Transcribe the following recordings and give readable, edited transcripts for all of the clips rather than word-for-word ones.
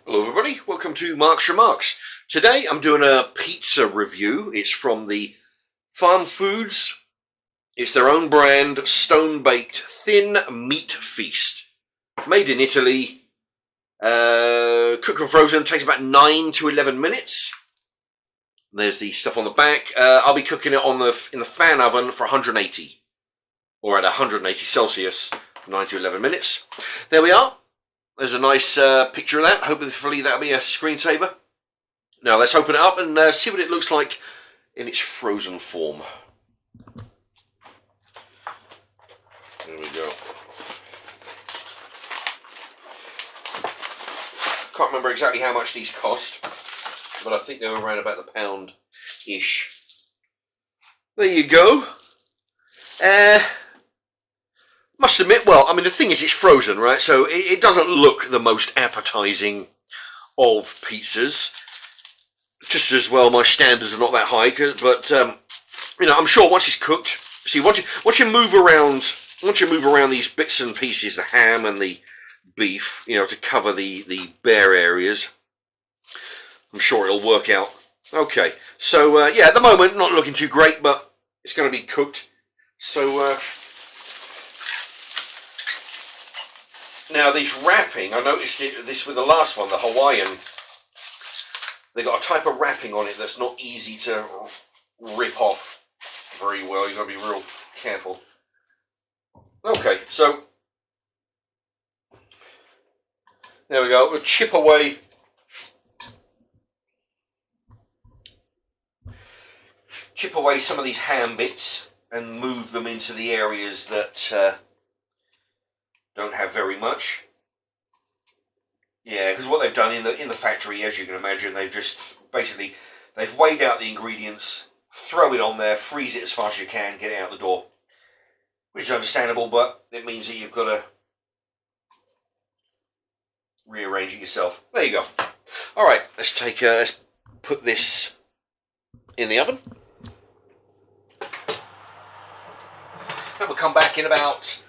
Hello everybody, welcome to Mark's Remarks. Today I'm doing a pizza review. It's from the Farmfoods. It's their own brand, Stonebaked Thin Meat Feast. Made in Italy, cooked and frozen, takes about 9 to 11 minutes. There's the stuff on the back. I'll be cooking it in the fan oven for 180, or at 180 Celsius, 9 to 11 minutes. There we are. There's a nice picture of that. Hopefully that'll be a screensaver. Now let's open it up and see what it looks like in its frozen form. There we go. Can't remember exactly how much these cost, but I think they were around about the pound-ish. There you go. Must admit, well, I mean, the thing is, it's frozen, right? So it doesn't look the most appetizing of pizzas. Just as well, my standards are not that high, but you know, I'm sure once it's cooked. See, once you move around these bits and pieces, the ham and the beef, you know, to cover the bare areas, I'm sure it'll work out. Okay, so yeah, at the moment, not looking too great, but it's going to be cooked. So. Now, this wrapping, I noticed this with the last one, the Hawaiian. They got a type of wrapping on it that's not easy to rip off very well. You've got to be real careful. Okay, so there we go. We'll chip away some of these ham bits and move them into the areas that don't have very much. Yeah, because what they've done in the factory, as you can imagine, they've just basically weighed out the ingredients, throw it on there, freeze it as fast as you can, get it out the door, which is understandable, but it means that you've got to rearrange it yourself. There you go. All right, let's put this in the oven, and we'll come back in about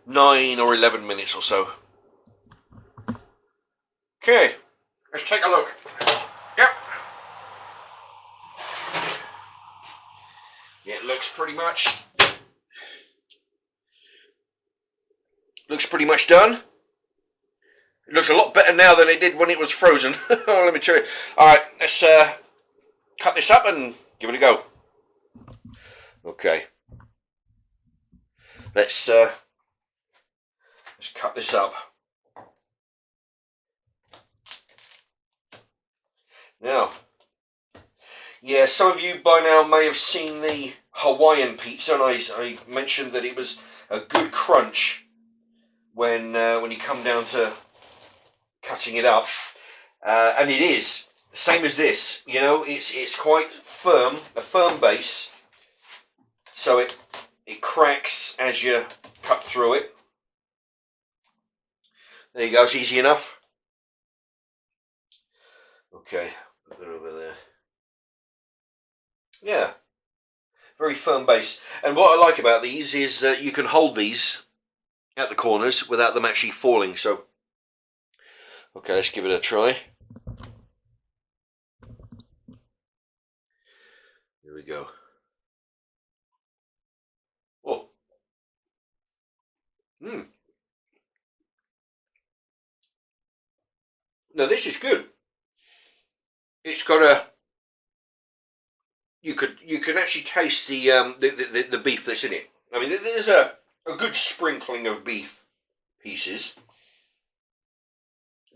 9 or 11 minutes or so. Okay, let's take a look. Yep. Yeah, it looks pretty much done. It looks a lot better now than it did when it was frozen. Let me tell you. All right, let's cut this up and give it a go. Okay. Let's cut this up. Now, yeah, some of you by now may have seen the Hawaiian pizza, and I mentioned that it was a good crunch when you come down to cutting it up, and it is same as this. You know, it's quite firm, a firm base, so it cracks as you cut through it. There you go, it's easy enough. Okay, put that over there. Yeah, very firm base. And what I like about these is that you can hold these at the corners without them actually falling. So, okay, let's give it a try. Here we go. Oh. Now this is good. It's got a. You can actually taste the beef that's in it. I mean, there's a good sprinkling of beef pieces,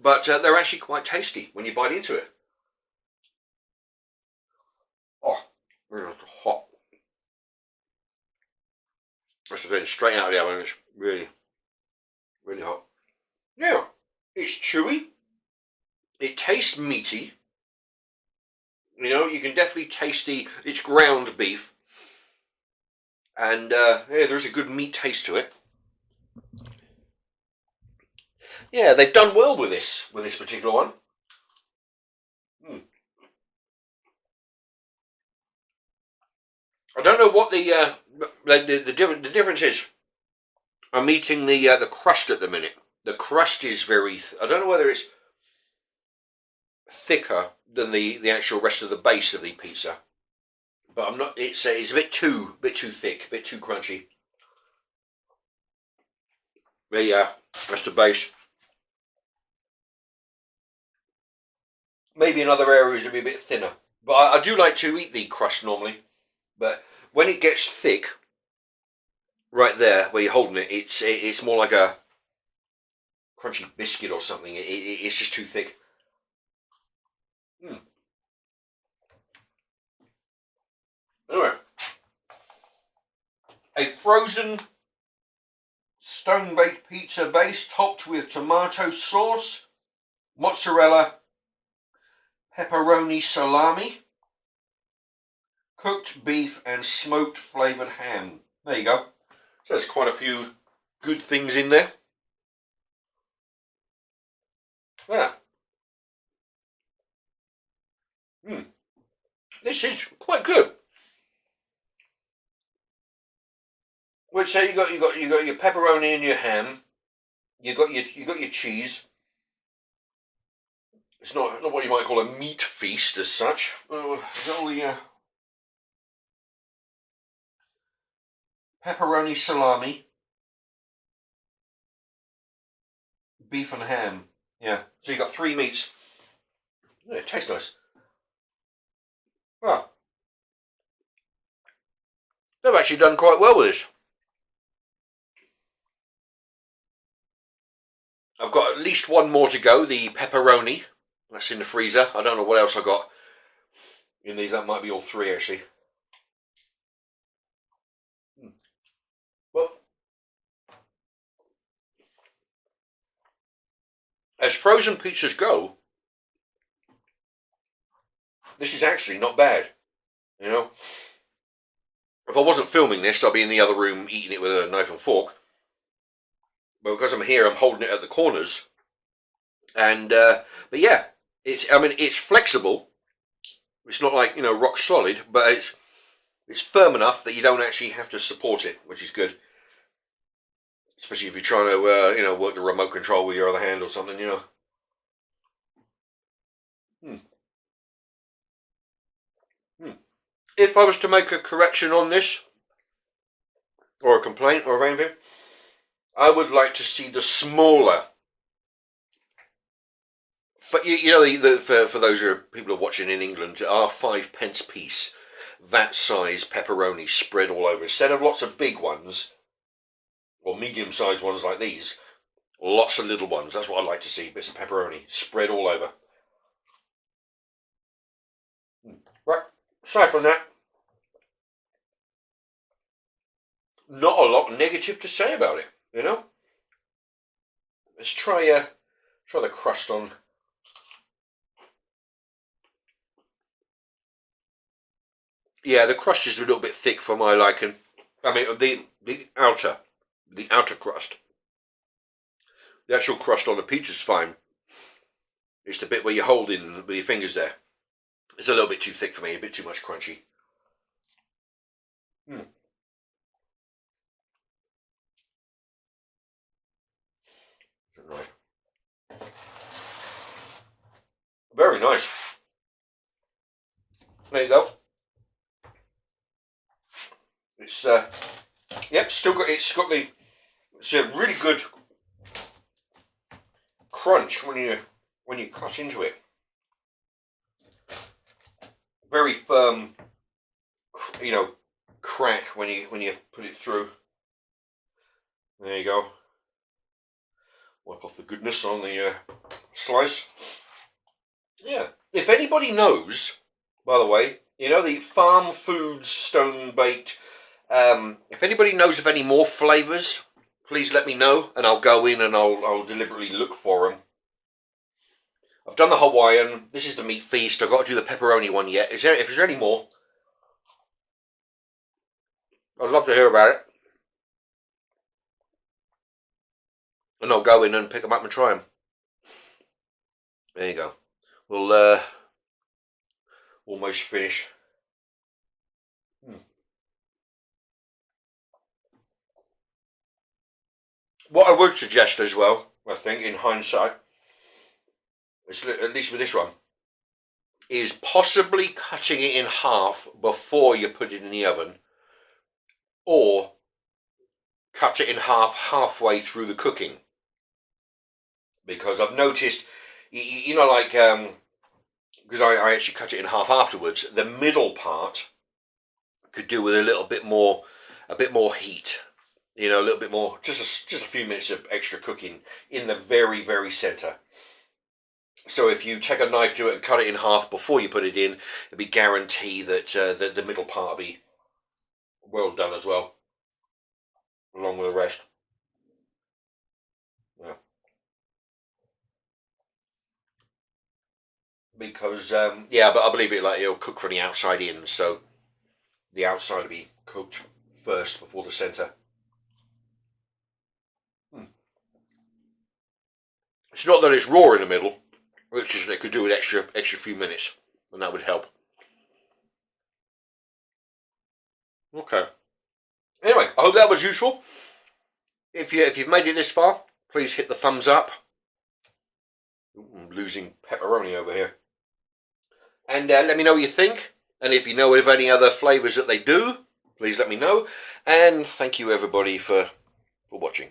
but they're actually quite tasty when you bite into it. Oh, really hot. That's then straight out of the oven. It's really, really hot. Yeah, it's chewy. It tastes meaty. You know, you can definitely taste it's ground beef. And yeah, there's a good meat taste to it. Yeah, they've done well with this particular one. I don't know what the difference is. I'm eating the crust at the minute. The crust is very. I don't know whether it's thicker than the actual rest of the base of the pizza. But I'm not. It's a bit too thick, a bit too crunchy. But yeah, that's the base. Maybe in other areas it'll be a bit thinner. But I do like to eat the crust normally. But when it gets thick, right there where you're holding it, it's more like a crunchy biscuit or something. It's just too thick. Anyway, a frozen stone-baked pizza base topped with tomato sauce, mozzarella, pepperoni salami, cooked beef and smoked flavoured ham. There you go. So there's quite a few good things in there. Yeah. This is quite good. Well, so you got your pepperoni and your ham. You got your cheese. It's not what you might call a meat feast as such. It's only pepperoni salami, beef and ham. Yeah. So you got 3 meats. Yeah, it tastes nice. Well, they've actually done quite well with this. I've got at least one more to go, the pepperoni. That's in the freezer. I don't know what else I got in these. That might be all 3 actually. Well, as frozen pizzas go, this is actually not bad. You know, if I wasn't filming this, I'd be in the other room eating it with a knife and fork. But because I'm here, I'm holding it at the corners. And but yeah, it's flexible. It's not like, rock solid, but it's firm enough that you don't actually have to support it, which is good. Especially if you're trying to work the remote control with your other hand or something, If I was to make a correction on this, or a complaint or anything, I would like to see the smaller. For those people who are watching in England, our 5p piece, that size pepperoni spread all over, instead of lots of big ones or medium-sized ones like these, lots of little ones. That's what I'd like to see. Bits of pepperoni spread all over. Right. Aside from that, not a lot negative to say about it. Let's try the crust on. Yeah, the crust is a little bit thick for my liking. I mean, the outer crust. The actual crust on the pizza's fine. It's the bit where you hold in with your fingers there. It's a little bit too thick for me, a bit too much crunchy. Right. Very nice. There you go. It's it's a really good crunch when you cut into it. Very firm, crack when you put it through. There you go. Wipe off the goodness on the slice. Yeah. If anybody knows, by the way, the Farmfoods Stonebaked. If anybody knows of any more flavours, please let me know, and I'll go in and I'll deliberately look for them. I've done the Hawaiian. This is the meat feast. I've got to do the pepperoni one yet. If there's any more, I'd love to hear about it. And I'll go in and pick them up and try them. There you go. We'll almost finish. What I would suggest as well, I think, in hindsight, at least with this one, is possibly cutting it in half before you put it in the oven, or cut it in half halfway through the cooking. Because I've noticed, you know, like, because I actually cut it in half afterwards, the middle part could do with a little bit more, heat. You know, a little bit more, just a few minutes of extra cooking in the very, very center. So if you take a knife to it and cut it in half before you put it in, it'll be guarantee that the middle part will be well done as well, along with the rest. Yeah. Because yeah, but I believe it'll cook from the outside in, so the outside will be cooked first before the center. It's not that it's raw in the middle, it's just they could do an extra few minutes, and that would help. Okay. Anyway, I hope that was useful. If you've made it this far, please hit the thumbs up. Ooh, I'm losing pepperoni over here. And let me know what you think. And if you know of any other flavours that they do, please let me know. And thank you everybody for watching.